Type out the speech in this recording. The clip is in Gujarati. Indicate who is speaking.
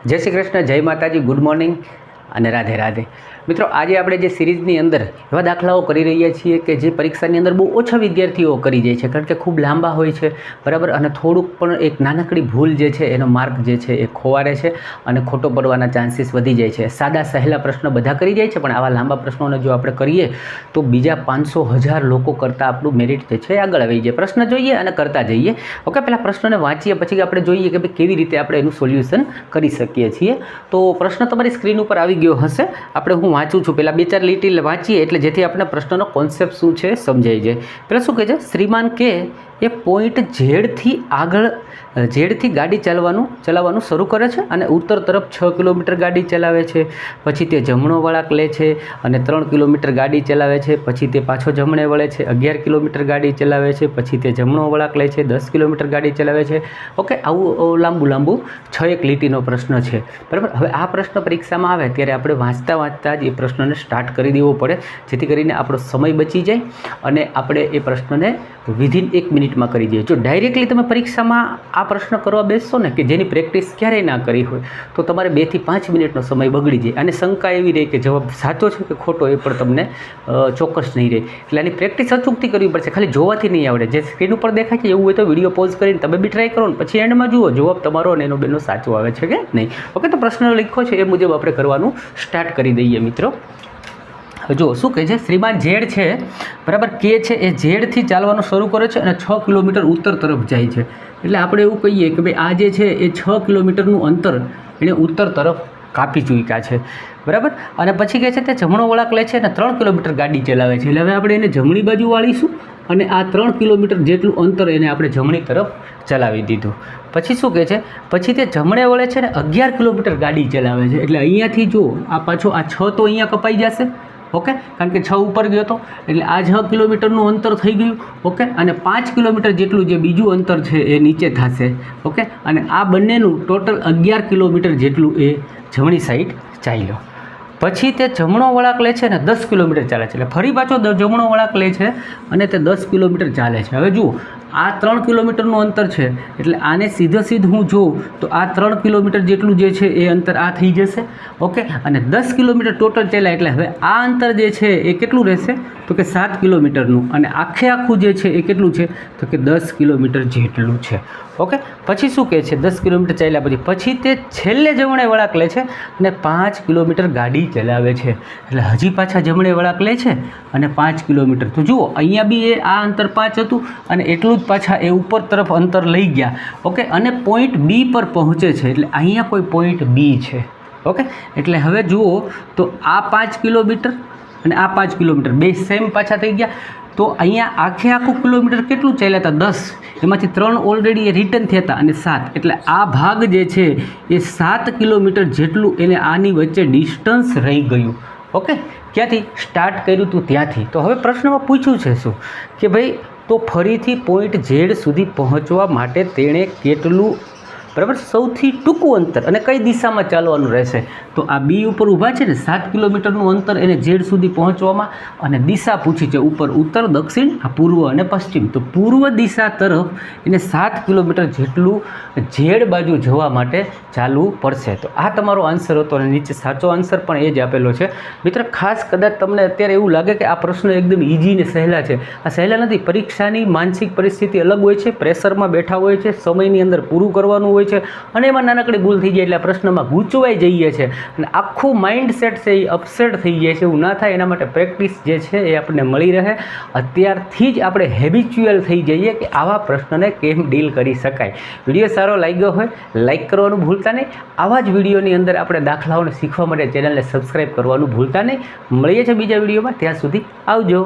Speaker 1: जय श्री कृष्ण, जय माताजी, गुड मॉर्निंग અને રાધે રાધે મિત્રો। આજે આપણે જે સિરીઝની અંદર એવા દાખલાઓ કરી રહ્યા છીએ કે જે પરીક્ષાની અંદર બહુ ઓછા વિદ્યાર્થીઓ કરી જાય છે, કારણ કે ખૂબ લાંબા હોય છે, બરાબર, અને થોડુંક પણ એક નાનકડી ભૂલ જે છે એનો માર્ક જે છે એ ખોવારે છે અને ખોટો પડવાના ચાન્સીસ વધી જાય છે। સાદા સહેલા પ્રશ્ન બધા કરી જાય છે, પણ આવા લાંબા પ્રશ્નોને જો આપણે કરીએ તો બીજા 500,000 લોકો કરતાં આપણું મેરિટ જે છે આગળ આવી જાય। પ્રશ્ન જોઈએ અને કરતા જઈએ। ઓકે, પહેલાં પ્રશ્નને વાંચીએ, પછી આપણે જોઈએ કે ભાઈ કેવી રીતે આપણે એનું સોલ્યુશન કરી શકીએ છીએ। તો પ્રશ્ન તમારી સ્ક્રીન ઉપર આવી ગયો હશે। આપણે હું વાંચું છું, પહેલાં 2-4 લીટી વાંચીએ એટલે જેથી આપણે પ્રશ્નનો કોન્સેપ્ટ શું છે સમજાઈ જાય। પહેલાં શું કહે છે, શ્રીમાન કે એ પોઈન્ટ ઝેડથી આગળ ઝેડથી ગાડી ચલાવવાનું શરૂ કરે છે અને ઉત્તર તરફ 6 કિલોમીટર ગાડી ચલાવે છે। પછી તે જમણો વળાંક લે છે અને 3 કિલોમીટર ગાડી ચલાવે છે। પછી તે પાછો જમણે વળે છે, 11 કિલોમીટર ગાડી ચલાવે છે। પછી તે જમણો વળાંક લે છે, 10 કિલોમીટર ગાડી ચલાવે છે। ઓકે, આવું લાંબુ 6 લીટીનો પ્રશ્ન છે, બરાબર। હવે આ પ્રશ્ન પરીક્ષામાં આવે ત્યારે આપણે વાંચતા જ એ પ્રશ્નને સ્ટાર્ટ કરી દેવો પડે, જેથી કરીને આપણો સમય બચી જાય અને આપણે એ પ્રશ્નને વિધિન 1 મિનિટમાં કરી દઈએ। જો ડાયરેક્ટલી તમે પરીક્ષામાં આ પ્રશ્ન કરવા બેસશો ને કે જેની પ્રેક્ટિસ ક્યારેય ના કરી હોય તો તમારે 2 થી 5 મિનિટનો સમય બગડી જાય અને શંકા એવી રહે કે જવાબ સાચો છે કે ખોટો એ પણ તમને ચોક્કસ નહીં રહે। એટલે આની પ્રેક્ટિસ અચૂકથી કરવી પડશે, ખાલી જોવાથી નહીં આવડે। જે સ્ક્રીન ઉપર દેખાય છે એવું હોય તો વિડીયો પોઝ કરીને તમે બી ટ્રાય કરો ને પછી એન્ડમાં જુઓ જવાબ તમારો અને એનો બેનો સાચો આવે છે કે નહીં। ઓકે, તો પ્રશ્ન લખ્યો છે એ મુજબ આપણે કરવાનું સ્ટાર્ટ કરી દઈએ મિત્રો। જો શું કહે છે, શ્રીમાન ઝેડ છે, બરાબર, કે છે એ ઝેડથી ચાલવાનું શરૂ કરે છે અને 6 કિલોમીટર ઉત્તર તરફ જાય છે। એટલે આપણે એવું કહીએ કે ભાઈ આ જે છે એ 6 કિલોમીટરનું અંતર એને ઉત્તર તરફ કાપી ચૂક્યા છે, બરાબર। અને પછી કહે છે તે જમણો વળાંક લે છે અને 3 કિલોમીટર ગાડી ચલાવે છે। એટલે હવે આપણે એને જમણી બાજુ વાળીશું અને આ 3 કિલોમીટર જેટલું અંતર એને આપણે જમણી તરફ ચલાવી દીધું। પછી શું કહે છે, પછી તે જમણે વળે છે ને 11 કિલોમીટર ગાડી ચલાવે છે। એટલે અહીંયાથી જો આ પાછો આ 6 તો અહીંયા કપાઈ જશે, ઓકે, કારણ કે 6 ઉપર ગયો હતો એટલે આ 6 કિલોમીટરનું અંતર થઈ ગયું, ઓકે, અને 5 કિલોમીટર જેટલું જે બીજું અંતર છે એ નીચે થશે, ઓકે, અને આ બંનેનું ટોટલ 11 કિલોમીટર જેટલું એ જમણી સાઈડ ચાલ્યો। પછી તે જમણો વળાંક લે છે ને 10 કિલોમીટર ચાલે છે। એટલે ફરી પાછો જમણો વળાંક લે છે અને તે 10 કિલોમીટર ચાલે છે। હવે જુઓ આ 3 કિલોમીટરનું અંતર છે, એટલે આને સીધું હું જોઉં તો આ 3 કિલોમીટર જેટલું જે છે એ અંતર આ થઈ જશે, ઓકે, અને 10 કિલોમીટર ટોટલ ચાલ્યા એટલે હવે આ અંતર જે છે એ કેટલું રહેશે તો કે 7 કિલોમીટરનું, અને આખું જે છે એ કેટલું છે તો કે 10 કિલોમીટર જેટલું છે, ઓકે। પછી શું કહે છે, 10 કિલોમીટર ચાલ્યા પછી તે છેલ્લે જમણે વળાંક લે છે અને 5 કિલોમીટર ગાડી ચલાવે છે। એટલે હજી પાછા જમણે વળાંક લે છે અને 5 કિલોમીટર, તો જુઓ અહીંયા બી એ આ અંતર 5 હતું અને એટલું જ પાછા એ ઉપર તરફ અંતર લઈ ગયા, ઓકે, અને પોઈન્ટ બી પર પહોંચે છે। એટલે અહીંયા કોઈ પોઈન્ટ બી છે, ઓકે। એટલે હવે જુઓ તો આ 5 કિલોમીટર અને આ 5 કિલોમીટર બે સેમ પાછા થઈ ગયા। તો અહીંયા આખું કિલોમીટર કેટલું ચાલ્યા હતા 10, એમાંથી 3 ઓલરેડી એ રિટર્ન થયા હતા અને 7, એટલે આ ભાગ જે છે એ 7 કિલોમીટર જેટલું એને આની વચ્ચે ડિસ્ટન્સ રહી ગયું, ઓકે। ક્યાંથી સ્ટાર્ટ કર્યું હતું ત્યાંથી। તો હવે પ્રશ્નમાં પૂછ્યું છે શું કે ભાઈ તો ફરીથી પોઈન્ટ ઝેડ સુધી પહોંચવા માટે તેણે કેટલું, બરાબર, સૌથી ટૂંકું અંતર અને કઈ દિશામાં ચાલવાનું રહેશે। તો આ બી ઉપર ઊભા છે ને 7 કિલોમીટરનું અંતર એને ઝેડ સુધી પહોંચવામાં, અને દિશા પૂછી છે ઉપર ઉત્તર, દક્ષિણ, પૂર્વ અને પશ્ચિમ। તો પૂર્વ દિશા તરફ એને 7 કિલોમીટર જેટલું ઝેડ બાજુ જવા માટે ચાલવું પડશે। તો આ તમારો આન્સર હતો અને નીચે સાચો આન્સર પણ એ જ આપેલો છે મિત્ર। ખાસ કદાચ તમને અત્યારે એવું લાગે કે આ પ્રશ્ન એકદમ ઇઝી ને સહેલા છે, આ સહેલા નથી। પરીક્ષાની માનસિક પરિસ્થિતિ અલગ હોય છે, પ્રેશરમાં બેઠા હોય છે, સમયની અંદર પૂરું કરવાનું હોય છે અને એમાં નાનકડી ભૂલ થઈ જાય એટલે આ પ્રશ્નમાં ગૂંચવાઈ જઈએ છે અને આખું માઇન્ડ સેટ છે એ અપસેટ થઈ જાય છે। એવું ના થાય એના માટે પ્રેક્ટિસ જે છે એ આપણને મળી રહે, અત્યારથી જ આપણે હેબિચ્યુઅલ થઈ જઈએ કે આવા પ્રશ્નને કેમ ડીલ કરી શકાય। વિડીયો સારો લાગ્યો હોય લાઇક કરવાનું ભૂલતા નહીં। આવા જ વિડીયોની અંદર આપણે દાખલાઓને શીખવા માટે ચેનલને સબસ્ક્રાઈબ કરવાનું ભૂલતા નહીં। મળીએ છીએ બીજા વિડીયોમાં, ત્યાં સુધી આવજો।